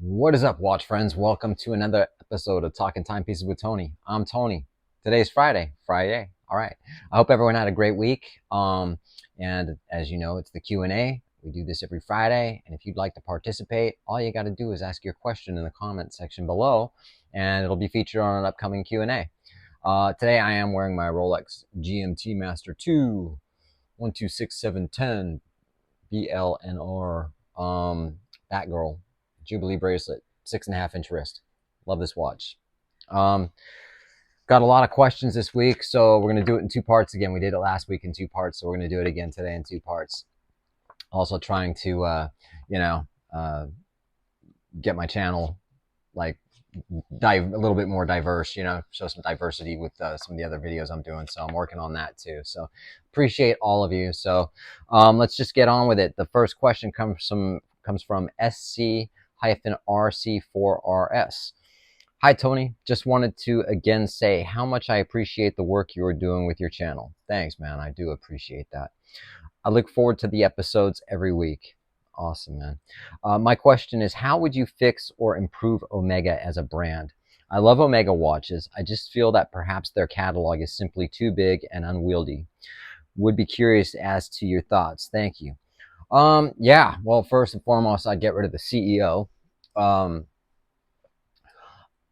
What is up, watch friends? Welcome to another episode of Talking Timepieces with Tony. I'm Tony. Today's Friday. All right. I hope everyone had a great week. And as you know, it's the Q&A. We do this every Friday. And if you'd like to participate, all you got to do is ask your question in the comment section below, and it'll be featured on an upcoming Q&A. Today I am wearing my Rolex GMT Master 2 126710 BLNR Batgirl Jubilee bracelet, 6.5-inch wrist. Love this watch. Got a lot of questions this week, so we're going to do it in two parts again. We did it last week in two parts, so we're going to do it again today in two parts. Also trying to, get my channel like a little bit more diverse, show some diversity with some of the other videos I'm doing. So I'm working on that too. So appreciate all of you. So let's just get on with it. The first question comes from SC-RC4RS. Hi, Tony. Just wanted to again say how much I appreciate the work you are doing with your channel. Thanks, man. I do appreciate that. I look forward to the episodes every week. Awesome, man. My question is, how would you fix or improve Omega as a brand? I love Omega watches. I just feel that perhaps their catalog is simply too big and unwieldy. Would be curious as to your thoughts. Thank you. Yeah, well, first and foremost, I'd get rid of the CEO.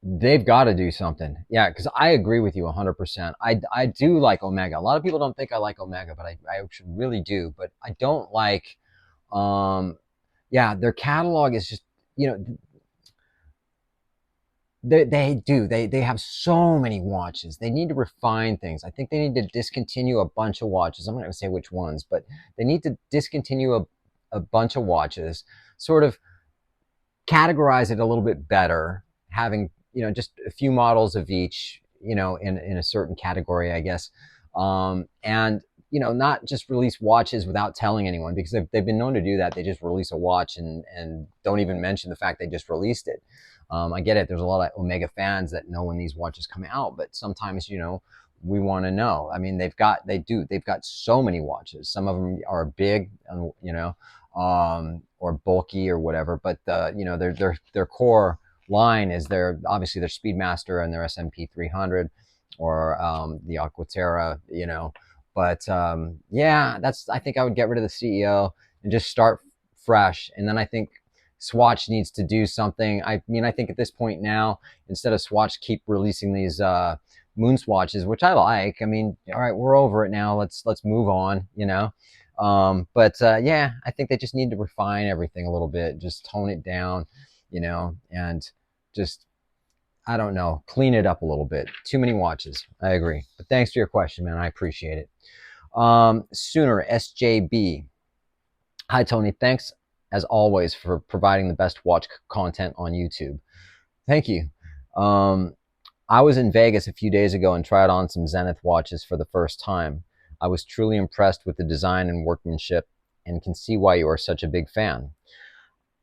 They've got to do something. Yeah, because I agree with you 100%. I do like Omega. A lot of people don't think I like Omega, but I really do. But I don't like, yeah, their catalog is just, they have so many watches. They need to refine things. I think they need to discontinue a bunch of watches. I'm not going to say which ones, but they need to discontinue a bunch of watches, sort of categorize it a little bit better, having, just a few models of each, in a certain category, I guess. And, not just release watches without telling anyone, because they've been known to do that. They just release a watch and don't even mention the fact they just released it. I get it. There's a lot of Omega fans that know when these watches come out, but sometimes, we want to know. I mean, they've got so many watches. Some of them are big, or bulky or whatever, but their core line is obviously their Speedmaster and their SMP 300 or the Aquaterra, but yeah, I think I would get rid of the CEO and just start fresh. And then I think Swatch needs to do something. I think at this point now, instead of Swatch keep releasing these moon swatches, which I like. I mean, all right, we're over it now. Let's move on, yeah, I think they just need to refine everything a little bit, just tone it down, and just, I don't know, clean it up a little bit. Too many watches. I agree. But thanks for your question, man. I appreciate it. Sooner SJB. Hi, Tony. Thanks as always for providing the best watch content on YouTube. Thank you. I was in Vegas a few days ago and tried on some Zenith watches for the first time. I was truly impressed with the design and workmanship and can see why you are such a big fan.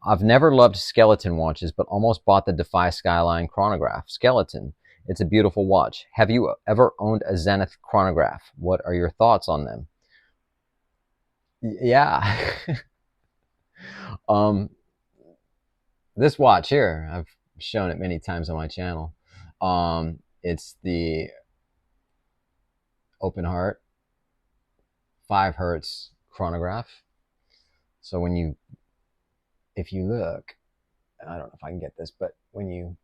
I've never loved skeleton watches, but almost bought the Defy Skyline chronograph. Skeleton. It's a beautiful watch. Have you ever owned a Zenith chronograph? What are your thoughts on them? Yeah. This watch here, I've shown it many times on my channel. It's the open heart 5 hertz chronograph. So if you look, I don't know if I can get this, but when you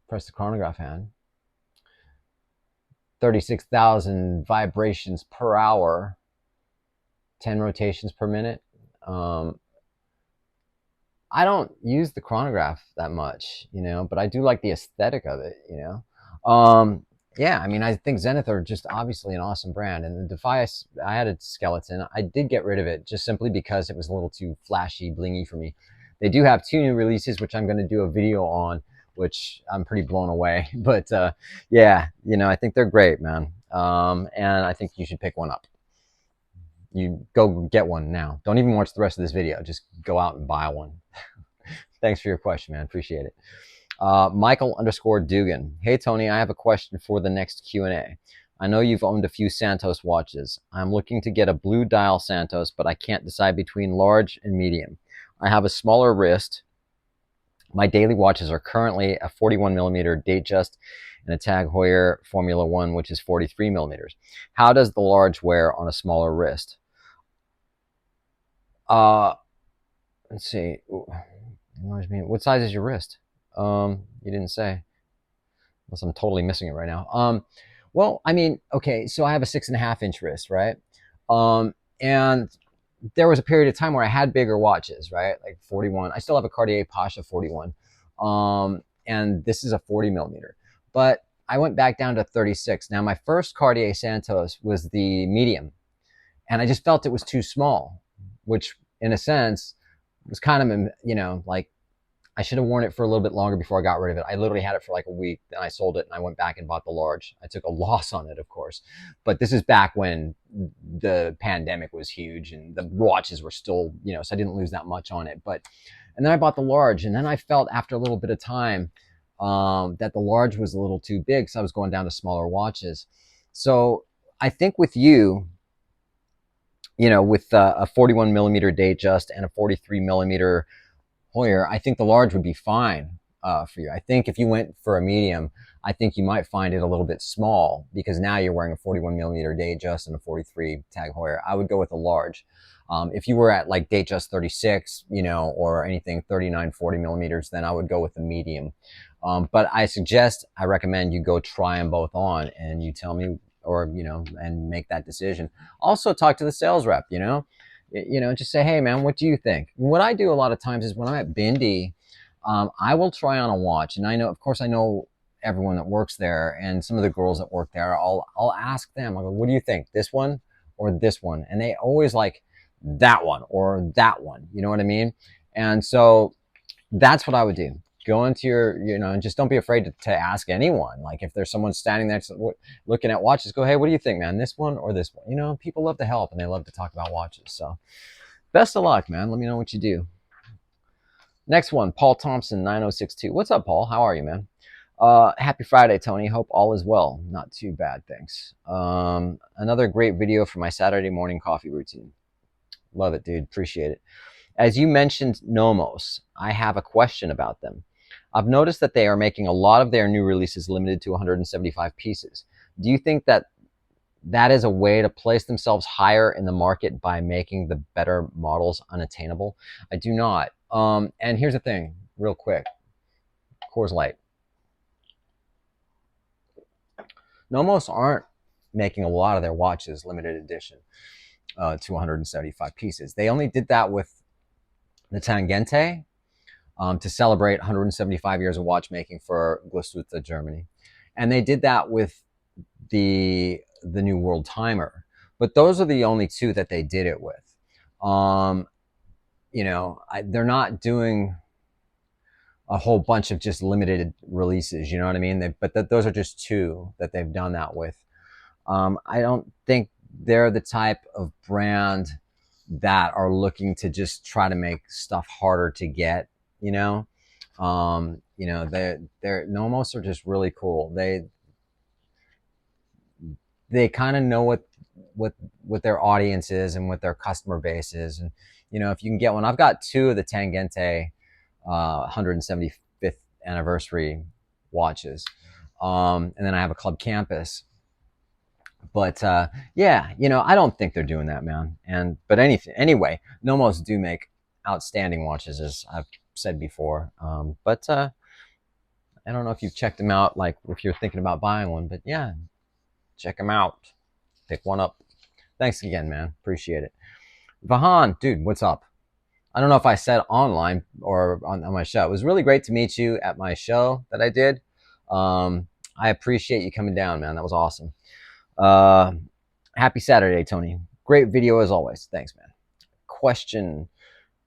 press the chronograph hand, 36,000 vibrations per hour, 10 rotations per minute. I don't use the chronograph that much, but I do like the aesthetic of it, yeah, I mean, I think Zenith are just obviously an awesome brand. And the Defy, I had a skeleton. I did get rid of it just simply because it was a little too flashy, blingy for me. They do have 2 new releases, which I'm going to do a video on, which I'm pretty blown away. But yeah, I think they're great, man. And I think you should pick one up. You go get one now. Don't even watch the rest of this video. Just go out and buy one. Thanks for your question, man. Appreciate it. Michael_Dugan. Hey, Tony, I have a question for the next Q&A. I know you've owned a few Santos watches. I'm looking to get a blue dial Santos, but I can't decide between large and medium. I have a smaller wrist My daily watches are currently a 41 millimeter Datejust and a Tag Heuer Formula One, which is 43 millimeters. How does the large wear on a smaller wrist? Let's see. What size is your wrist? You didn't say. Unless I'm totally missing it right now. Well, I mean, okay, so I have a 6.5 inch wrist, right? And there was a period of time where I had bigger watches, right? Like 41. I still have a Cartier Pasha 41. And this is a 40 millimeter. But I went back down to 36. Now, my first Cartier Santos was the medium, and I just felt it was too small, which in a sense was kind of, you know, like I should have worn it for a little bit longer before I got rid of it. I literally had it for like a week, then I sold it and I went back and bought the large. I took a loss on it, of course. But this is back when the pandemic was huge and the watches were still, you know, so I didn't lose that much on it. But, and then I bought the large, and then I felt after a little bit of time that the large was a little too big. So I was going down to smaller watches. So I think with you, you know, with a 41 millimeter Datejust and a 43 millimeter Heuer, I think the large would be fine for you. I think if you went for a medium, I think you might find it a little bit small because now you're wearing a 41 millimeter Datejust and a 43 Tag Heuer. I would go with a large. If you were at like Datejust 36, you know, or anything 39, 40 millimeters, then I would go with the medium. But I recommend you go try them both on and you tell me, or, you know, and make that decision. Also talk to the sales rep, you know, just say, hey man, what do you think? What I do a lot of times is when I'm at Bindi, I will try on a watch, and I know, of course, I know everyone that works there, and some of the girls that work there. I'll ask them. I go, what do you think, this one or this one? And they always like that one or that one. You know what I mean? And so that's what I would do. Go into your, you know, and just don't be afraid to ask anyone. Like if there's someone standing next to looking at watches, go, hey, what do you think, man? This one or this one? You know, people love to help and they love to talk about watches. So best of luck, man. Let me know what you do. Next one, Paul Thompson, 9062. What's up, Paul? How are you, man? Happy Friday, Tony. Hope all is well. Not too bad, thanks. Another great video for my Saturday morning coffee routine. Love it, dude. Appreciate it. As you mentioned Nomos, I have a question about them. I've noticed that they are making a lot of their new releases limited to 175 pieces. Do you think that that is a way to place themselves higher in the market by making the better models unattainable? I do not. And here's the thing, real quick. Coors Light. Nomos aren't making a lot of their watches limited edition to 175 pieces. They only did that with the Tangente to celebrate 175 years of watchmaking for Glashütte, Germany. And they did that with the New World Timer. But those are the only two that they did it with. You know, they're not doing a whole bunch of just limited releases, you know what I mean? But those are just two that they've done that with. I don't think they're the type of brand that are looking to just try to make stuff harder to get, you know? You know, they're Nomos are just really cool. They kind of know what their audience is and what their customer base is. And, you know, if you can get one, I've got two of the Tangente 175th anniversary watches. And then I have a Club Campus. But yeah, you know, I don't think they're doing that, man. But anyway, Nomos do make outstanding watches, as I've said before. But I don't know if you've checked them out, like if you're thinking about buying one. But yeah, check them out. Pick one up. Thanks again, man. Appreciate it. Vahan, dude, what's up? I don't know if I said online or on my show. It was really great to meet you at my show that I did. I appreciate you coming down, man. That was awesome. Happy Saturday, Tony. Great video as always. Thanks, man. Question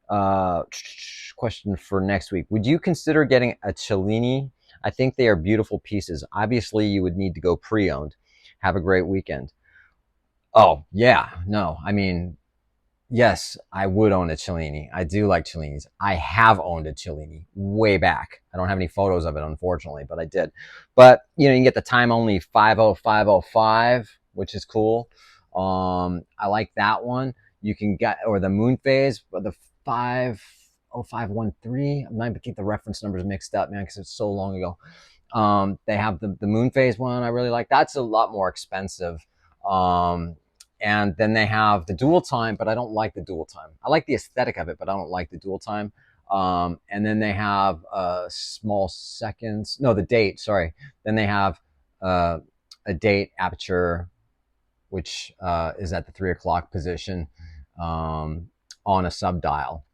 for next week. Would you consider getting a Cellini? I think they are beautiful pieces. Obviously, you would need to go pre-owned. Have a great weekend. Oh, yeah. No, I mean, yes, I would own a Cellini. I do like Cellinis. I have owned a Cellini way back. I don't have any photos of it, unfortunately, but I did. But, you know, you can get the time only 50505, which is cool. I like that one. You can get, or the moon phase, but the 5, 0513. I might get the reference numbers mixed up, man, because it's so long ago. They have the moon phase one I really like. That's a lot more expensive. And then they have the dual time, but I don't like the dual time. I like the aesthetic of it, but I don't like the dual time. And then they have small seconds. No, the date. Sorry. Then they have a date aperture, which is at the 3 o'clock position on a sub dial.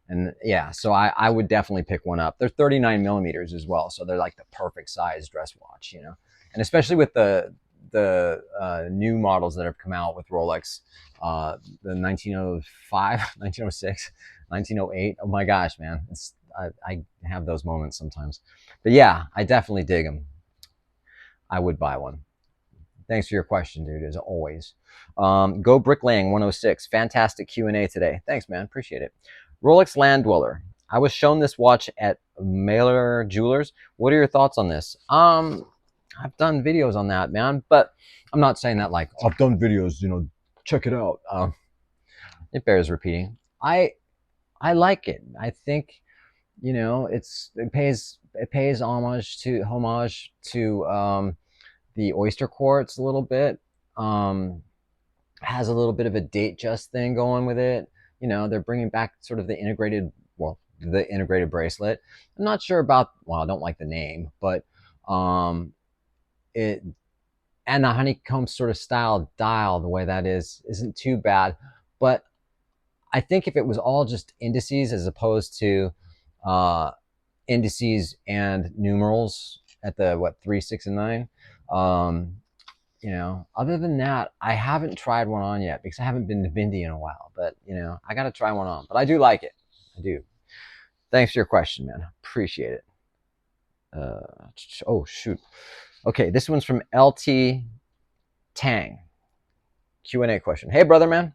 And yeah, so I would definitely pick one up. They're 39 millimeters as well, so they're like the perfect size dress watch, you know. And especially with the new models that have come out with Rolex, the 1905, 1906, 1908. Oh my gosh, man, I have those moments sometimes. But yeah, I definitely dig them. I would buy one. Thanks for your question, dude, as always. Go Bricklaying 106. Fantastic Q&A today. Thanks, man. Appreciate it. Rolex Land Dweller. I was shown this watch at Mailer Jewelers. What are your thoughts on this? I've done videos on that, man, but I'm not saying that like I've done videos, you know, check it out. It bears repeating. I like it. I think, you know, it pays homage to the oyster quartz a little bit. Has a little bit of a date just thing going with it. You know, they're bringing back sort of the integrated bracelet. I'm not sure about, well, I don't like the name, but it, and the honeycomb sort of style dial, the way that isn't too bad. But I think if it was all just indices as opposed to indices and numerals at the 3, 6, and 9, you know, other than that, I haven't tried one on yet because I haven't been to Bindi in a while. But you know, I got to try one on. But I do like it. I do. Thanks for your question, man. Appreciate it. Oh shoot. Okay, this one's from LT Tang. Q&A question. Hey, brother, man.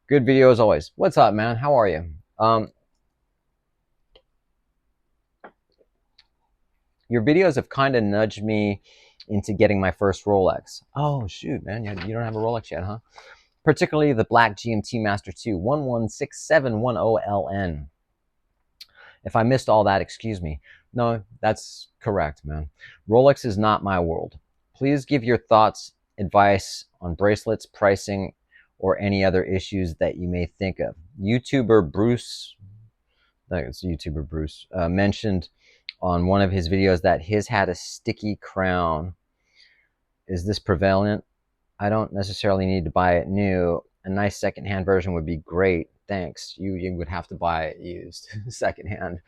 Good video as always. What's up, man? How are you? Your videos have kind of nudged me into getting my first Rolex. Oh, shoot, man. You don't have a Rolex yet, huh? Particularly the black GMT Master 2, 116710LN. If I missed all that, excuse me. No, that's correct, man. Rolex is not my world. Please give your thoughts, advice on bracelets, pricing, or any other issues that you may think of. YouTuber Bruce mentioned on one of his videos that his had a sticky crown. Is this prevalent? I don't necessarily need to buy it new. A nice secondhand version would be great. Thanks. You would have to buy it used secondhand.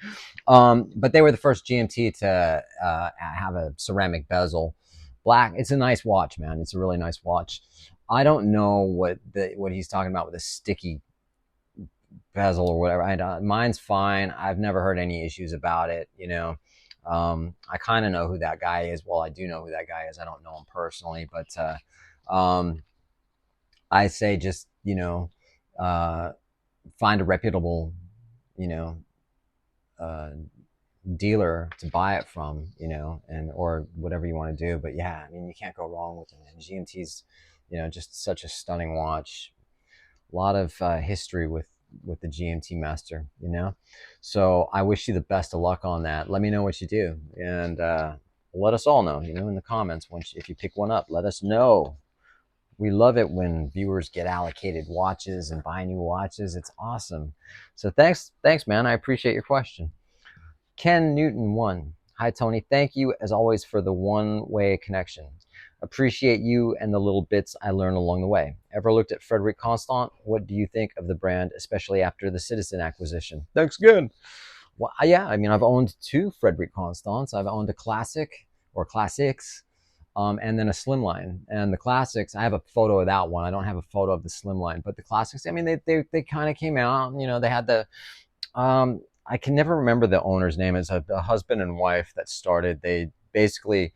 But they were the first GMT to have a ceramic bezel. Black. It's a nice watch, man. It's a really nice watch. I don't know what he's talking about with a sticky bezel or whatever. Mine's fine. I've never heard any issues about it. You know, I kind of know who that guy is. Well, I do know who that guy is. I don't know him personally, but I say just, you know, find a reputable, you know, dealer to buy it from, you know, and or whatever you want to do. But yeah, I mean, you can't go wrong with it. And GMT's, you know, just such a stunning watch. A lot of history with the GMT Master, you know. So I wish you the best of luck on that. Let me know what you do, and let us all know, you know, in the comments if you pick one up. Let us know. We love it when viewers get allocated watches and buy new watches. It's awesome. So thanks, man. I appreciate your question. Ken Newton 1. Hi, Tony. Thank you, as always, for the one-way connection. Appreciate you and the little bits I learn along the way. Ever looked at Frederique Constant? What do you think of the brand, especially after the Citizen acquisition? Thanks again. Well, yeah, I mean, I've owned 2 Frederique Constants. I've owned a Classic or Classics, and then a Slimline. And the Classics, I have a photo of that one. I don't have a photo of the Slimline, but the Classics, I mean, they kind of came out. You know, they had the I can never remember the owner's name. It's a husband and wife that started. They basically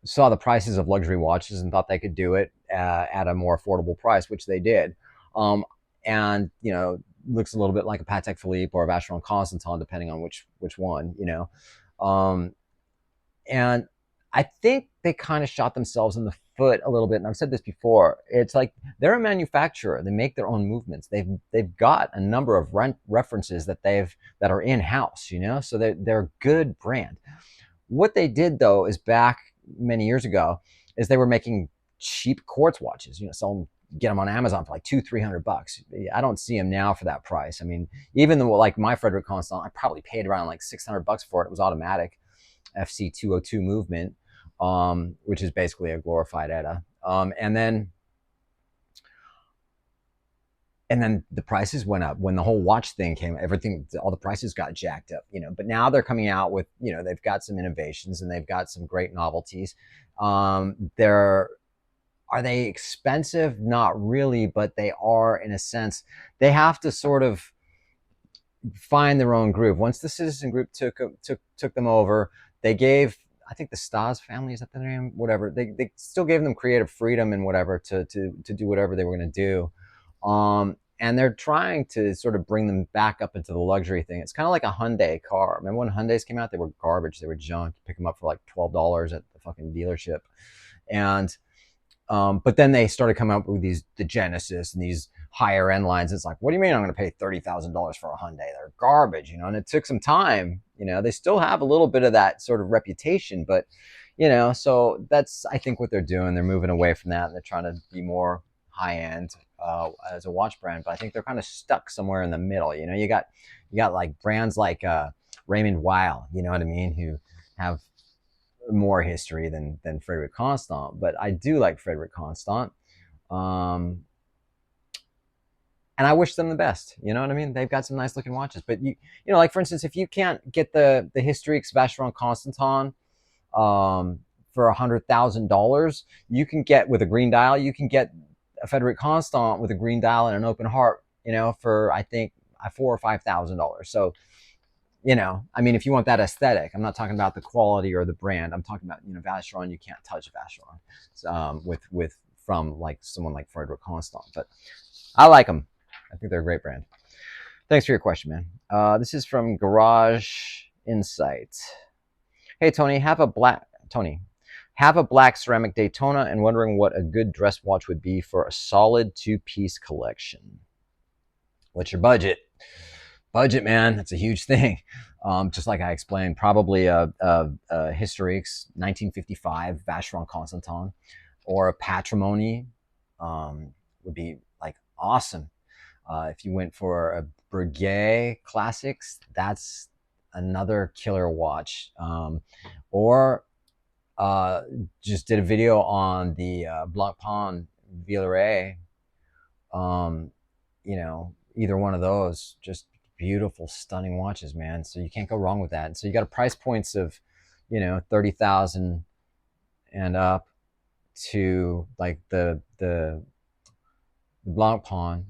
saw the prices of luxury watches and thought they could do it at a more affordable price, which they did. And, you know, looks a little bit like a Patek Philippe or a Vacheron Constantin, depending on which one, you know. And I think they kind of shot themselves in the foot a little bit, and I've said this before. It's like they're a manufacturer. They make their own movements. They've got a number of references that are in house. So they're a good brand. What they did though is back many years ago is they were making cheap quartz watches. Selling get them on Amazon for like $200-300. I don't see them now for that price. I mean, even though like my Frederique Constant, I probably paid around like $600 for it. It was automatic, FC 202 movement, which is basically a glorified ETA. And then the prices went up when the whole watch thing came. All the prices got jacked up. But now they're coming out with, they've got some innovations and they've got some great novelties. Are they expensive? Not really, but they are in a sense. They have to sort of find their own groove. Once the Citizen Group took them over, they gave, I think the Stas family, is that the name? Whatever. They still gave them creative freedom and whatever to do whatever they were going to do. And they're trying to sort of bring them back up into the luxury thing. It's kind of like a Hyundai car. Remember when Hyundais came out? They were garbage. They were junk. You pick them up for like $12 at the fucking dealership. And but then they started coming up with the Genesis and these higher end lines. It's like, what do you mean I'm going to pay $30,000 for a Hyundai? They're garbage, and it took some time. They still have a little bit of that sort of reputation, but so that's, I think, what they're doing. They're moving away from that and they're trying to be more high end as a watch brand. But I think they're kind of stuck somewhere in the middle. You got like brands like Raymond Weil, you know what I mean, who have more history than Frederique Constant, but I do like Frederique Constant, and I wish them the best. You know what I mean? They've got some nice looking watches, but like for instance, if you can't get the Historique Vacheron Constantin for $100,000, you can get with a green dial. You can get a Frederique Constant with a green dial and an open heart, for I think $4,000 or $5,000. So. I mean, if you want that aesthetic, I'm not talking about the quality or the brand. I'm talking about, Vacheron. You can't touch Vacheron from like someone like Frederique Constant. But I like them. I think they're a great brand. Thanks for your question, man. This is from Garage Insight. Hey, Tony, have a black ceramic Daytona and wondering what a good dress watch would be for a solid 2-piece collection. What's your budget? Budget, man, that's a huge thing. Just like I explained, probably a Historique's 1955 Vacheron Constantin or a Patrimony would be like awesome. If you went for a Breguet Classics, that's another killer watch. Or just did a video on the Blancpain Villeray. Either one of those, just beautiful, stunning watches, man. So you can't go wrong with that. And so you got a price points of, 30,000 and up to like the Blancpain.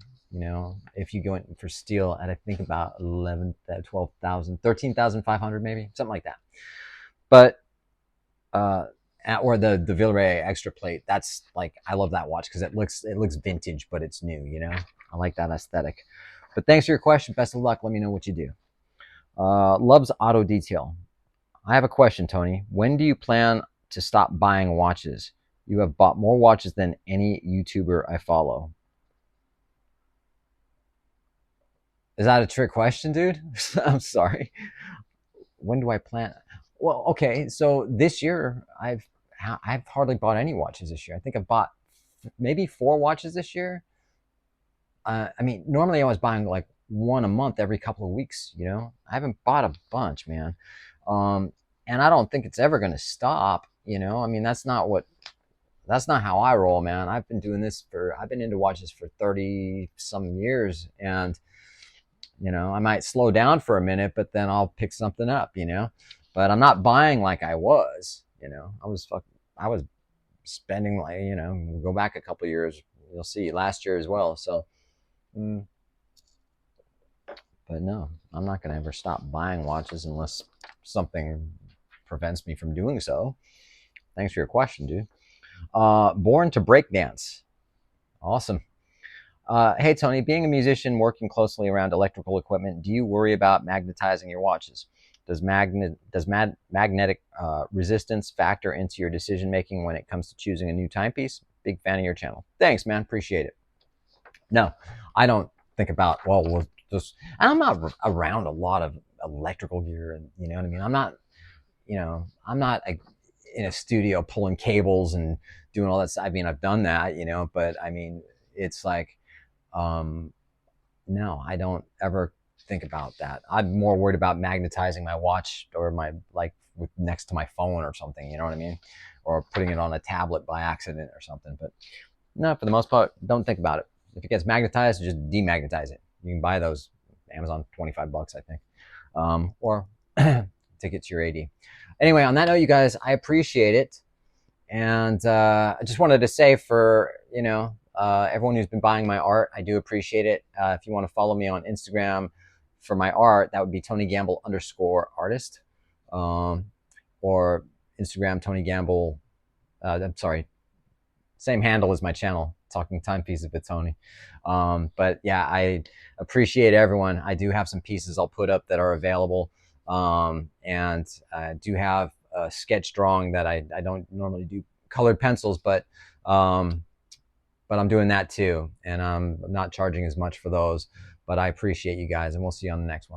If you go in for steel at I think about 11, 12,000, 13,500 maybe, something like that. But or the Villeray extra plate. That's like, I love that watch because it looks vintage, but it's new. I like that aesthetic. But thanks for your question. Best of luck. Let me know what you do. Loves Auto Detail. I have a question, Tony. When do you plan to stop buying watches? You have bought more watches than any YouTuber I follow. Is that a trick question, dude? I'm sorry. When do I plan? Well, okay. So this year, I've hardly bought any watches this year. I think I've bought maybe 4 watches this year. I mean, normally I was buying like one a month every couple of weeks, I haven't bought a bunch, man. And I don't think it's ever going to stop, I mean, that's not how I roll, man. I've been into watches for 30 some years, and, I might slow down for a minute, but then I'll pick something up, but I'm not buying like I was, I was spending like, go back a couple of years, you'll see last year as well. So, but no, I'm not going to ever stop buying watches unless something prevents me from doing so. Thanks for your question, dude. Born to Breakdance. Awesome. Hey, Tony, being a musician working closely around electrical equipment, do you worry about magnetizing your watches? Magnetic resistance factor into your decision making when it comes to choosing a new timepiece? Big fan of your channel. Thanks, man. Appreciate it. No, I don't think about, well, we'll just, and I'm not around a lot of electrical gear, and you know what I mean. I'm not in a studio pulling cables and doing all that stuff. I mean, I've done that, but I mean, it's like, um, no, I don't ever think about that. I'm more worried about magnetizing my watch or my, like, next to my phone or something, you know what I mean? Or putting it on a tablet by accident or something. But no, for the most part, don't think about it. If it gets magnetized, just demagnetize it. You can buy those Amazon, $25, I think, or ticket to your AD. Anyway, on that note, you guys, I appreciate it. And I just wanted to say, for everyone who's been buying my art, I do appreciate it. If you want to follow me on Instagram for my art, that would be TonyGamble_artist, or Instagram Tony Gamble. I'm sorry, same handle as my channel, Talking Timepieces with Tony. But yeah, I appreciate everyone. I do have some pieces I'll put up that are available, and I do have a sketch drawing that I don't normally do colored pencils, but I'm doing that too, and I'm not charging as much for those. But I appreciate you guys, and we'll see you on the next one.